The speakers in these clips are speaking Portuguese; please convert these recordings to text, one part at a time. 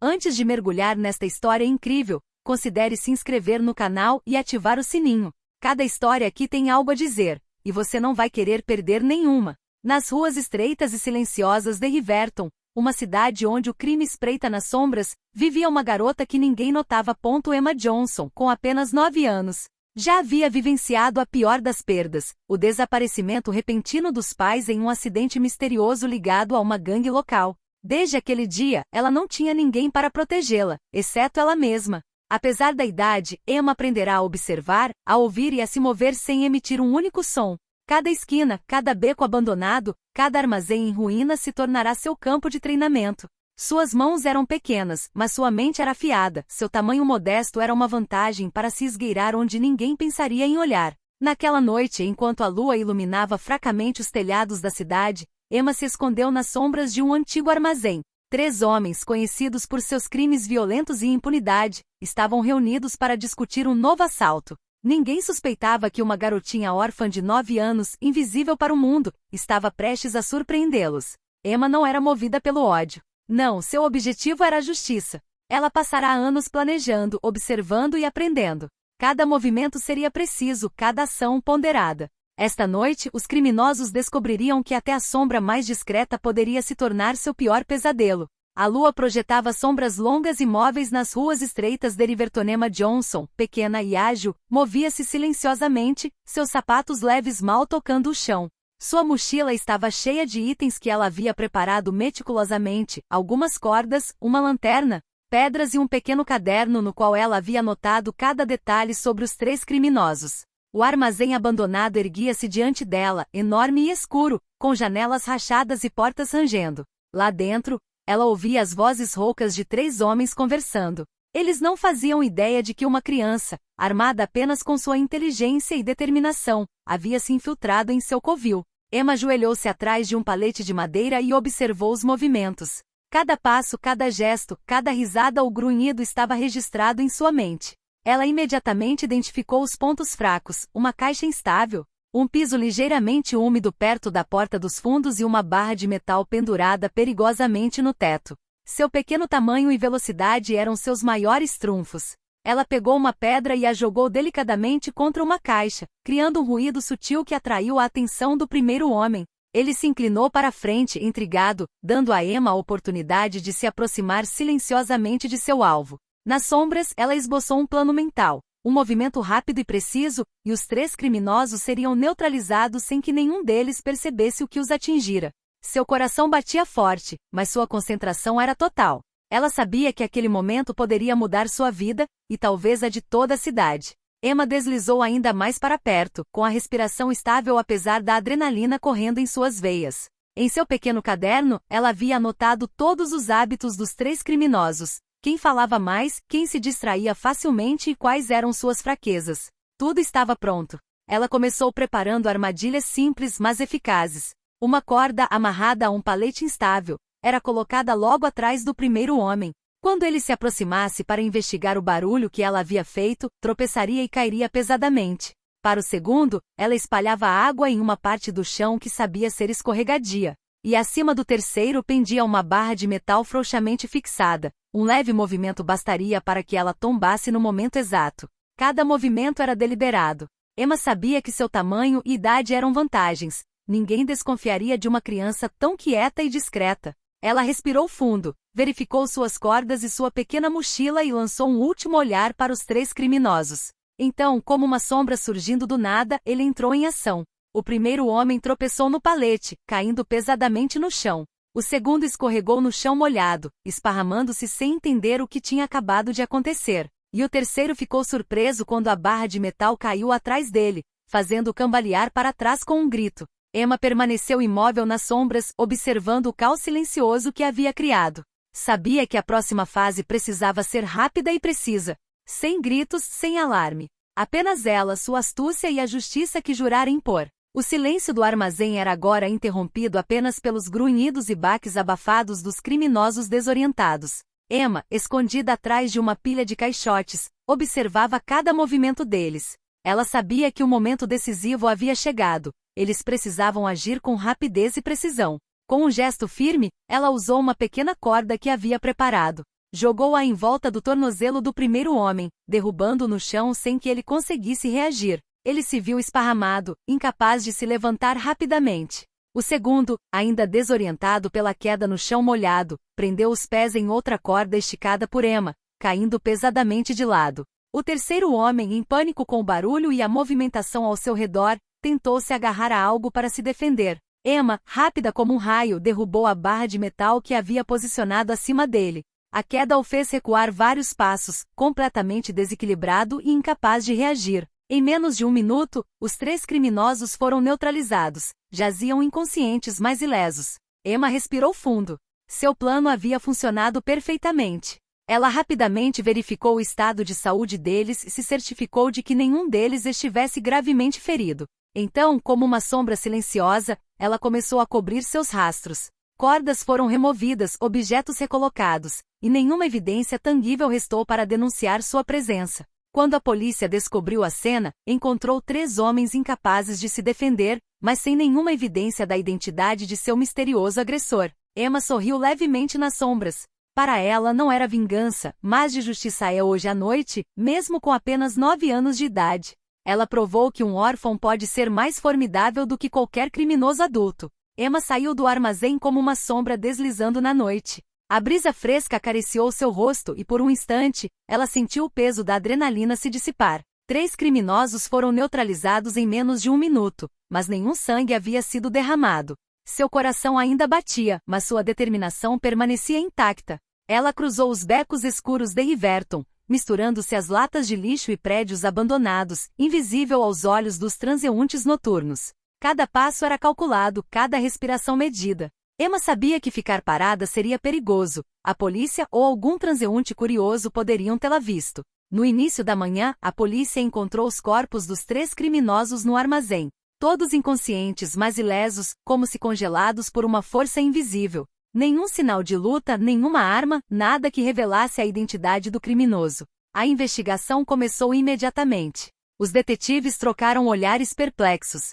Antes de mergulhar nesta história incrível, considere se inscrever no canal e ativar o sininho. Cada história aqui tem algo a dizer, e você não vai querer perder nenhuma. Nas ruas estreitas e silenciosas de Riverton, uma cidade onde o crime espreita nas sombras, vivia uma garota que ninguém notava. Emma Johnson, com apenas 9 anos. Já havia vivenciado a pior das perdas, o desaparecimento repentino dos pais em um acidente misterioso ligado a uma gangue local. Desde aquele dia, ela não tinha ninguém para protegê-la, exceto ela mesma. Apesar da idade, Emma aprenderá a observar, a ouvir e a se mover sem emitir um único som. Cada esquina, cada beco abandonado, cada armazém em ruínas se tornará seu campo de treinamento. Suas mãos eram pequenas, mas sua mente era afiada. Seu tamanho modesto era uma vantagem para se esgueirar onde ninguém pensaria em olhar. Naquela noite, enquanto a lua iluminava fracamente os telhados da cidade, Emma se escondeu nas sombras de um antigo armazém. 3 homens, conhecidos por seus crimes violentos e impunidade, estavam reunidos para discutir um novo assalto. Ninguém suspeitava que uma garotinha órfã de 9 anos, invisível para o mundo, estava prestes a surpreendê-los. Emma não era movida pelo ódio. Não, seu objetivo era a justiça. Ela passará anos planejando, observando e aprendendo. Cada movimento seria preciso, cada ação ponderada. Esta noite, os criminosos descobririam que até a sombra mais discreta poderia se tornar seu pior pesadelo. A lua projetava sombras longas e móveis nas ruas estreitas de Riverton. Emma Johnson, pequena e ágil, movia-se silenciosamente, seus sapatos leves mal tocando o chão. Sua mochila estava cheia de itens que ela havia preparado meticulosamente, algumas cordas, uma lanterna, pedras e um pequeno caderno no qual ela havia anotado cada detalhe sobre os 3 criminosos. O armazém abandonado erguia-se diante dela, enorme e escuro, com janelas rachadas e portas rangendo. Lá dentro, ela ouvia as vozes roucas de 3 homens conversando. Eles não faziam ideia de que uma criança, armada apenas com sua inteligência e determinação, havia se infiltrado em seu covil. Emma ajoelhou-se atrás de um palete de madeira e observou os movimentos. Cada passo, cada gesto, cada risada ou grunhido estava registrado em sua mente. Ela imediatamente identificou os pontos fracos, uma caixa instável, um piso ligeiramente úmido perto da porta dos fundos e uma barra de metal pendurada perigosamente no teto. Seu pequeno tamanho e velocidade eram seus maiores trunfos. Ela pegou uma pedra e a jogou delicadamente contra uma caixa, criando um ruído sutil que atraiu a atenção do primeiro homem. Ele se inclinou para a frente, intrigado, dando a Emma a oportunidade de se aproximar silenciosamente de seu alvo. Nas sombras, ela esboçou um plano mental, um movimento rápido e preciso, e os 3 criminosos seriam neutralizados sem que nenhum deles percebesse o que os atingira. Seu coração batia forte, mas sua concentração era total. Ela sabia que aquele momento poderia mudar sua vida, e talvez a de toda a cidade. Emma deslizou ainda mais para perto, com a respiração estável apesar da adrenalina correndo em suas veias. Em seu pequeno caderno, ela havia anotado todos os hábitos dos 3 criminosos. Quem falava mais, quem se distraía facilmente e quais eram suas fraquezas. Tudo estava pronto. Ela começou preparando armadilhas simples mas eficazes. Uma corda amarrada a um palete instável era colocada logo atrás do primeiro homem. Quando ele se aproximasse para investigar o barulho que ela havia feito, tropeçaria e cairia pesadamente. Para o segundo, ela espalhava água em uma parte do chão que sabia ser escorregadia. E acima do terceiro pendia uma barra de metal frouxamente fixada. Um leve movimento bastaria para que ela tombasse no momento exato. Cada movimento era deliberado. Emma sabia que seu tamanho e idade eram vantagens. Ninguém desconfiaria de uma criança tão quieta e discreta. Ela respirou fundo, verificou suas cordas e sua pequena mochila e lançou um último olhar para os 3 criminosos. Então, como uma sombra surgindo do nada, ele entrou em ação. O primeiro homem tropeçou no palete, caindo pesadamente no chão. O segundo escorregou no chão molhado, esparramando-se sem entender o que tinha acabado de acontecer. E o terceiro ficou surpreso quando a barra de metal caiu atrás dele, fazendo-o cambalear para trás com um grito. Emma permaneceu imóvel nas sombras, observando o caos silencioso que havia criado. Sabia que a próxima fase precisava ser rápida e precisa. Sem gritos, sem alarme. Apenas ela, sua astúcia e a justiça que jurara impor. O silêncio do armazém era agora interrompido apenas pelos grunhidos e baques abafados dos criminosos desorientados. Emma, escondida atrás de uma pilha de caixotes, observava cada movimento deles. Ela sabia que o momento decisivo havia chegado. Eles precisavam agir com rapidez e precisão. Com um gesto firme, ela usou uma pequena corda que havia preparado. Jogou-a em volta do tornozelo do primeiro homem, derrubando-o no chão sem que ele conseguisse reagir. Ele se viu esparramado, incapaz de se levantar rapidamente. O segundo, ainda desorientado pela queda no chão molhado, prendeu os pés em outra corda esticada por Emma, caindo pesadamente de lado. O terceiro homem, em pânico com o barulho e a movimentação ao seu redor, tentou se agarrar a algo para se defender. Emma, rápida como um raio, derrubou a barra de metal que havia posicionado acima dele. A queda o fez recuar vários passos, completamente desequilibrado e incapaz de reagir. Em menos de 1 minuto, os 3 criminosos foram neutralizados. Jaziam inconscientes, mas ilesos. Emma respirou fundo. Seu plano havia funcionado perfeitamente. Ela rapidamente verificou o estado de saúde deles e se certificou de que nenhum deles estivesse gravemente ferido. Então, como uma sombra silenciosa, ela começou a cobrir seus rastros. Cordas foram removidas, objetos recolocados, e nenhuma evidência tangível restou para denunciar sua presença. Quando a polícia descobriu a cena, encontrou 3 homens incapazes de se defender, mas sem nenhuma evidência da identidade de seu misterioso agressor. Emma sorriu levemente nas sombras. Para ela não era vingança, mas de justiça hoje à noite, mesmo com apenas 9 anos de idade. Ela provou que um órfão pode ser mais formidável do que qualquer criminoso adulto. Emma saiu do armazém como uma sombra deslizando na noite. A brisa fresca acariciou seu rosto e por um instante, ela sentiu o peso da adrenalina se dissipar. 3 criminosos foram neutralizados em menos de 1 minuto, mas nenhum sangue havia sido derramado. Seu coração ainda batia, mas sua determinação permanecia intacta. Ela cruzou os becos escuros de Riverton, misturando-se às latas de lixo e prédios abandonados, invisível aos olhos dos transeuntes noturnos. Cada passo era calculado, cada respiração medida. Emma sabia que ficar parada seria perigoso. A polícia ou algum transeunte curioso poderiam tê-la visto. No início da manhã, a polícia encontrou os corpos dos 3 criminosos no armazém. Todos inconscientes, mas ilesos, como se congelados por uma força invisível. Nenhum sinal de luta, nenhuma arma, nada que revelasse a identidade do criminoso. A investigação começou imediatamente. Os detetives trocaram olhares perplexos.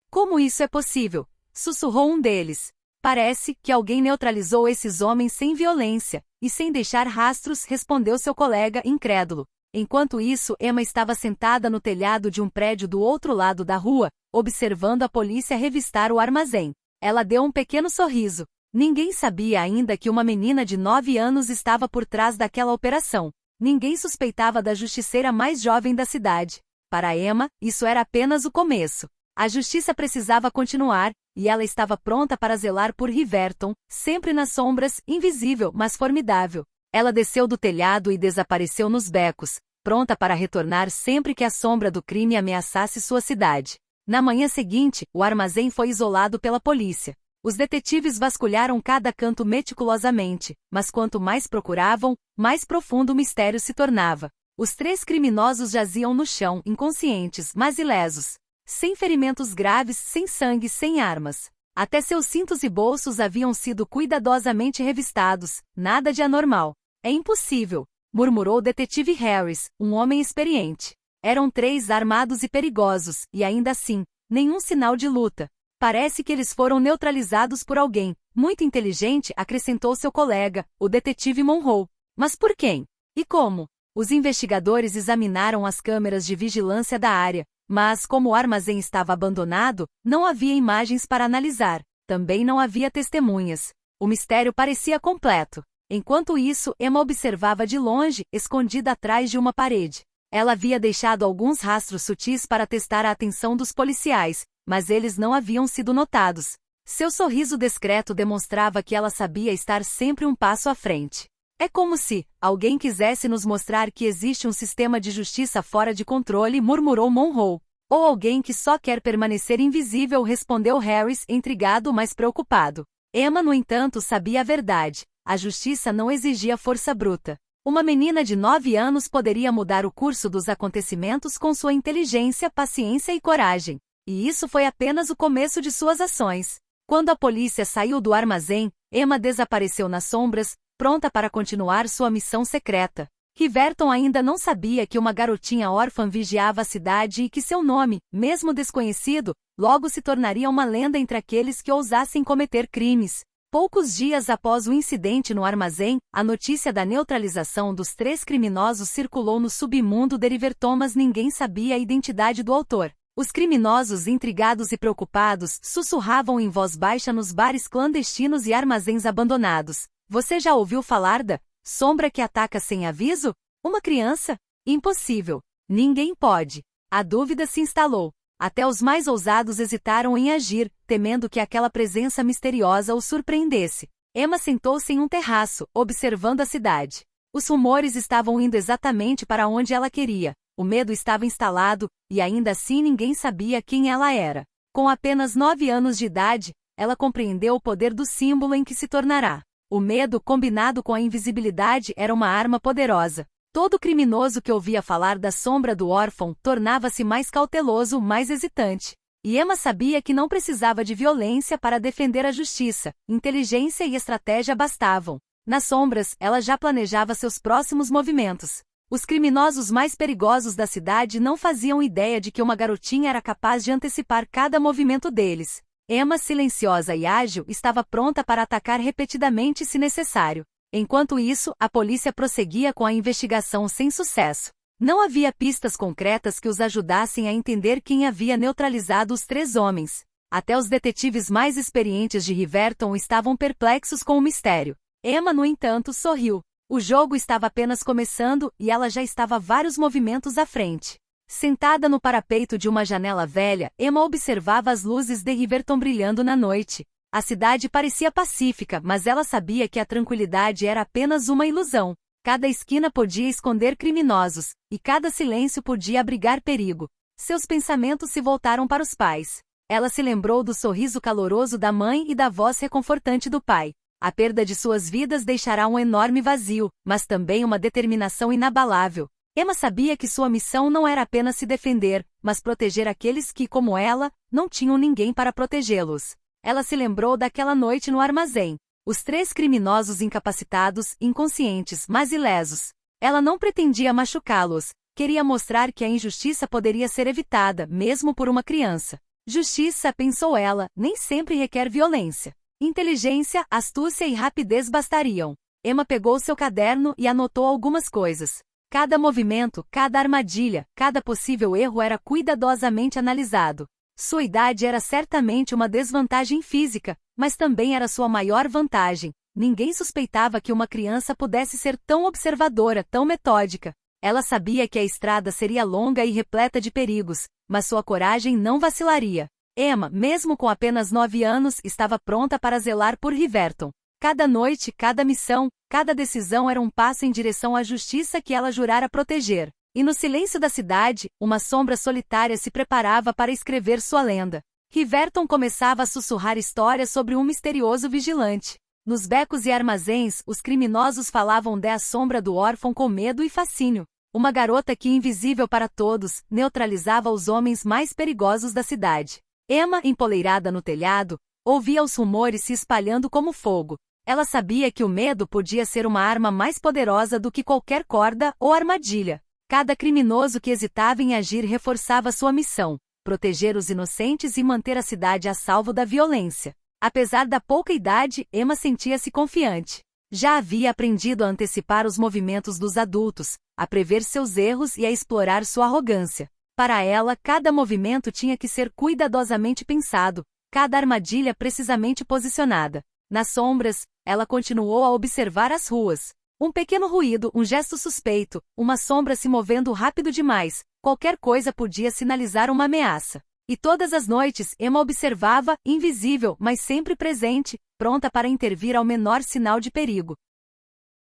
Como isso é possível? Sussurrou um deles. Parece que alguém neutralizou esses homens sem violência, e sem deixar rastros, respondeu seu colega, incrédulo. Enquanto isso, Emma estava sentada no telhado de um prédio do outro lado da rua, observando a polícia revistar o armazém. Ela deu um pequeno sorriso. Ninguém sabia ainda que uma menina de 9 anos estava por trás daquela operação. Ninguém suspeitava da justiceira mais jovem da cidade. Para Emma, isso era apenas o começo. A justiça precisava continuar, e ela estava pronta para zelar por Riverton, sempre nas sombras, invisível, mas formidável. Ela desceu do telhado e desapareceu nos becos, pronta para retornar sempre que a sombra do crime ameaçasse sua cidade. Na manhã seguinte, o armazém foi isolado pela polícia. Os detetives vasculharam cada canto meticulosamente, mas quanto mais procuravam, mais profundo o mistério se tornava. Os 3 criminosos jaziam no chão, inconscientes, mas ilesos. Sem ferimentos graves, sem sangue, sem armas. Até seus cintos e bolsos haviam sido cuidadosamente revistados, nada de anormal. É impossível, murmurou o detetive Harris, um homem experiente. Eram 3 armados e perigosos, e ainda assim, nenhum sinal de luta. Parece que eles foram neutralizados por alguém, muito inteligente, acrescentou seu colega, o detetive Monroe. Mas por quem? E como? Os investigadores examinaram as câmeras de vigilância da área, mas como o armazém estava abandonado, não havia imagens para analisar. Também não havia testemunhas. O mistério parecia completo. Enquanto isso, Emma observava de longe, escondida atrás de uma parede. Ela havia deixado alguns rastros sutis para testar a atenção dos policiais, mas eles não haviam sido notados. Seu sorriso discreto demonstrava que ela sabia estar sempre um passo à frente. É como se alguém quisesse nos mostrar que existe um sistema de justiça fora de controle, murmurou Monroe. Ou alguém que só quer permanecer invisível, respondeu Harris, intrigado mas preocupado. Emma, no entanto, sabia a verdade. A justiça não exigia força bruta. Uma menina de 9 anos poderia mudar o curso dos acontecimentos com sua inteligência, paciência e coragem. E isso foi apenas o começo de suas ações. Quando a polícia saiu do armazém, Emma desapareceu nas sombras, pronta para continuar sua missão secreta. Riverton ainda não sabia que uma garotinha órfã vigiava a cidade e que seu nome, mesmo desconhecido, logo se tornaria uma lenda entre aqueles que ousassem cometer crimes. Poucos dias após o incidente no armazém, a notícia da neutralização dos 3 criminosos circulou no submundo de Riverton, mas ninguém sabia a identidade do autor. Os criminosos, intrigados e preocupados, sussurravam em voz baixa nos bares clandestinos e armazéns abandonados. Você já ouviu falar da sombra que ataca sem aviso? Uma criança? Impossível. Ninguém pode. A dúvida se instalou. Até os mais ousados hesitaram em agir, temendo que aquela presença misteriosa os surpreendesse. Emma sentou-se em um terraço, observando a cidade. Os rumores estavam indo exatamente para onde ela queria. O medo estava instalado, e ainda assim ninguém sabia quem ela era. Com apenas 9 anos de idade, ela compreendeu o poder do símbolo em que se tornará. O medo, combinado com a invisibilidade, era uma arma poderosa. Todo criminoso que ouvia falar da sombra do órfão tornava-se mais cauteloso, mais hesitante. E Emma sabia que não precisava de violência para defender a justiça. Inteligência e estratégia bastavam. Nas sombras, ela já planejava seus próximos movimentos. Os criminosos mais perigosos da cidade não faziam ideia de que uma garotinha era capaz de antecipar cada movimento deles. Emma, silenciosa e ágil, estava pronta para atacar repetidamente se necessário. Enquanto isso, a polícia prosseguia com a investigação sem sucesso. Não havia pistas concretas que os ajudassem a entender quem havia neutralizado os 3 homens. Até os detetives mais experientes de Riverton estavam perplexos com o mistério. Emma, no entanto, sorriu. O jogo estava apenas começando e ela já estava vários movimentos à frente. Sentada no parapeito de uma janela velha, Emma observava as luzes de Riverton brilhando na noite. A cidade parecia pacífica, mas ela sabia que a tranquilidade era apenas uma ilusão. Cada esquina podia esconder criminosos, e cada silêncio podia abrigar perigo. Seus pensamentos se voltaram para os pais. Ela se lembrou do sorriso caloroso da mãe e da voz reconfortante do pai. A perda de suas vidas deixará um enorme vazio, mas também uma determinação inabalável. Emma sabia que sua missão não era apenas se defender, mas proteger aqueles que, como ela, não tinham ninguém para protegê-los. Ela se lembrou daquela noite no armazém. Os 3 criminosos incapacitados, inconscientes, mas ilesos. Ela não pretendia machucá-los, queria mostrar que a injustiça poderia ser evitada, mesmo por uma criança. Justiça, pensou ela, nem sempre requer violência. Inteligência, astúcia e rapidez bastariam. Emma pegou seu caderno e anotou algumas coisas. Cada movimento, cada armadilha, cada possível erro era cuidadosamente analisado. Sua idade era certamente uma desvantagem física, mas também era sua maior vantagem. Ninguém suspeitava que uma criança pudesse ser tão observadora, tão metódica. Ela sabia que a estrada seria longa e repleta de perigos, mas sua coragem não vacilaria. Emma, mesmo com apenas 9 anos, estava pronta para zelar por Riverton. Cada noite, cada missão, cada decisão era um passo em direção à justiça que ela jurara proteger. E no silêncio da cidade, uma sombra solitária se preparava para escrever sua lenda. Riverton começava a sussurrar histórias sobre um misterioso vigilante. Nos becos e armazéns, os criminosos falavam da sombra do órfão com medo e fascínio. Uma garota que, invisível para todos, neutralizava os homens mais perigosos da cidade. Emma, empoleirada no telhado, ouvia os rumores se espalhando como fogo. Ela sabia que o medo podia ser uma arma mais poderosa do que qualquer corda ou armadilha. Cada criminoso que hesitava em agir reforçava sua missão: proteger os inocentes e manter a cidade a salvo da violência. Apesar da pouca idade, Emma sentia-se confiante. Já havia aprendido a antecipar os movimentos dos adultos, a prever seus erros e a explorar sua arrogância. Para ela, cada movimento tinha que ser cuidadosamente pensado, cada armadilha precisamente posicionada. Nas sombras, ela continuou a observar as ruas. Um pequeno ruído, um gesto suspeito, uma sombra se movendo rápido demais, qualquer coisa podia sinalizar uma ameaça. E todas as noites, Emma observava, invisível, mas sempre presente, pronta para intervir ao menor sinal de perigo.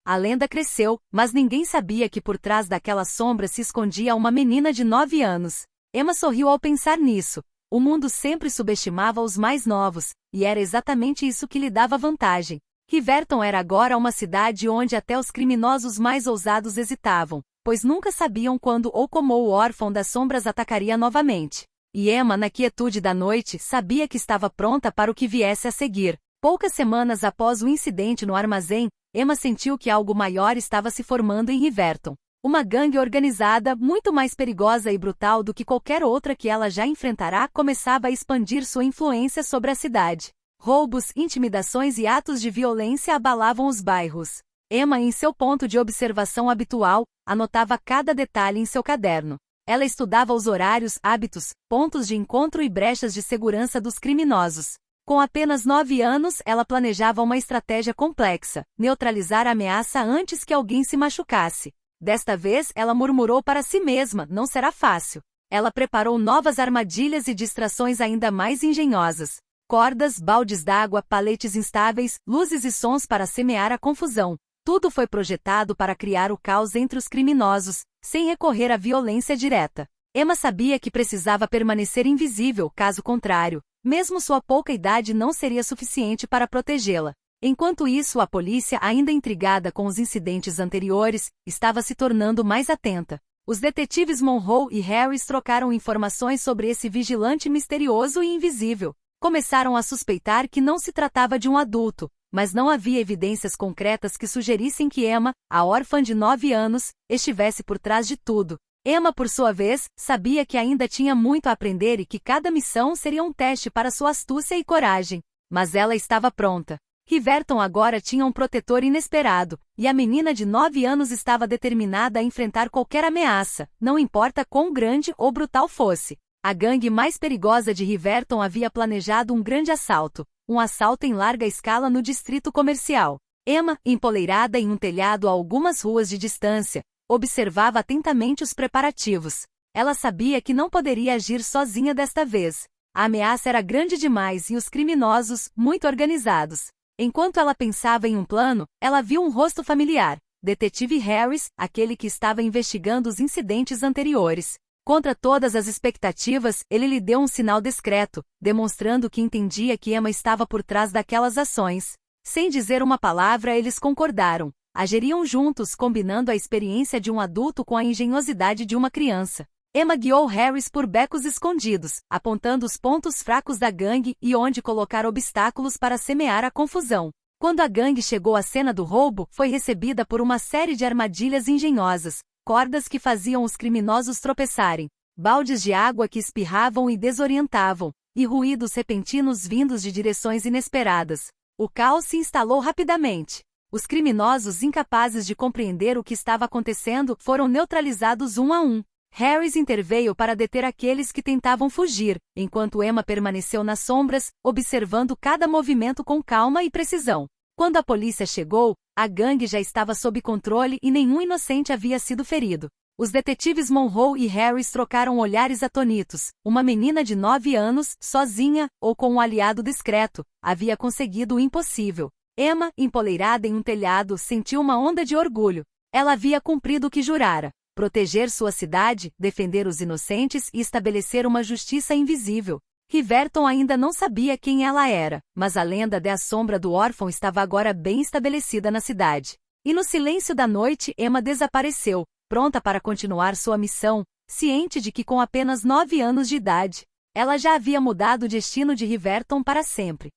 A lenda cresceu, mas ninguém sabia que por trás daquela sombra se escondia uma menina de 9 anos. Emma sorriu ao pensar nisso. O mundo sempre subestimava os mais novos, e era exatamente isso que lhe dava vantagem. Riverton era agora uma cidade onde até os criminosos mais ousados hesitavam, pois nunca sabiam quando ou como o órfão das sombras atacaria novamente. E Emma, na quietude da noite, sabia que estava pronta para o que viesse a seguir. Poucas semanas após o incidente no armazém, Emma sentiu que algo maior estava se formando em Riverton. Uma gangue organizada, muito mais perigosa e brutal do que qualquer outra que ela já enfrentará, começava a expandir sua influência sobre a cidade. Roubos, intimidações e atos de violência abalavam os bairros. Emma, em seu ponto de observação habitual, anotava cada detalhe em seu caderno. Ela estudava os horários, hábitos, pontos de encontro e brechas de segurança dos criminosos. Com apenas 9 anos, ela planejava uma estratégia complexa: neutralizar a ameaça antes que alguém se machucasse. Desta vez, ela murmurou para si mesma: não será fácil. Ela preparou novas armadilhas e distrações ainda mais engenhosas. Cordas, baldes d'água, paletes instáveis, luzes e sons para semear a confusão. Tudo foi projetado para criar o caos entre os criminosos, sem recorrer à violência direta. Emma sabia que precisava permanecer invisível, caso contrário, mesmo sua pouca idade não seria suficiente para protegê-la. Enquanto isso, a polícia, ainda intrigada com os incidentes anteriores, estava se tornando mais atenta. Os detetives Monroe e Harris trocaram informações sobre esse vigilante misterioso e invisível. Começaram a suspeitar que não se tratava de um adulto, mas não havia evidências concretas que sugerissem que Emma, a órfã de 9 anos, estivesse por trás de tudo. Emma, por sua vez, sabia que ainda tinha muito a aprender e que cada missão seria um teste para sua astúcia e coragem. Mas ela estava pronta. Riverton agora tinha um protetor inesperado, e a menina de 9 anos estava determinada a enfrentar qualquer ameaça, não importa quão grande ou brutal fosse. A gangue mais perigosa de Riverton havia planejado um grande assalto, um assalto em larga escala no distrito comercial. Emma, empoleirada em um telhado a algumas ruas de distância, observava atentamente os preparativos. Ela sabia que não poderia agir sozinha desta vez. A ameaça era grande demais e os criminosos, muito organizados. Enquanto ela pensava em um plano, ela viu um rosto familiar: Detetive Harris, aquele que estava investigando os incidentes anteriores. Contra todas as expectativas, ele lhe deu um sinal discreto, demonstrando que entendia que Emma estava por trás daquelas ações. Sem dizer uma palavra, eles concordaram. Agiriam juntos, combinando a experiência de um adulto com a engenhosidade de uma criança. Emma guiou Harris por becos escondidos, apontando os pontos fracos da gangue e onde colocar obstáculos para semear a confusão. Quando a gangue chegou à cena do roubo, foi recebida por uma série de armadilhas engenhosas, cordas que faziam os criminosos tropeçarem, baldes de água que espirravam e desorientavam, e ruídos repentinos vindos de direções inesperadas. O caos se instalou rapidamente. Os criminosos, incapazes de compreender o que estava acontecendo, foram neutralizados um a um. Harris interveio para deter aqueles que tentavam fugir, enquanto Emma permaneceu nas sombras, observando cada movimento com calma e precisão. Quando a polícia chegou, a gangue já estava sob controle e nenhum inocente havia sido ferido. Os detetives Monroe e Harris trocaram olhares atonitos. Uma menina de 9 anos, sozinha, ou com um aliado discreto, havia conseguido o impossível. Emma, empoleirada em um telhado, sentiu uma onda de orgulho. Ela havia cumprido o que jurara: proteger sua cidade, defender os inocentes e estabelecer uma justiça invisível. Riverton ainda não sabia quem ela era, mas a lenda da sombra do órfão estava agora bem estabelecida na cidade. E no silêncio da noite, Emma desapareceu, pronta para continuar sua missão, ciente de que com apenas 9 anos de idade, ela já havia mudado o destino de Riverton para sempre.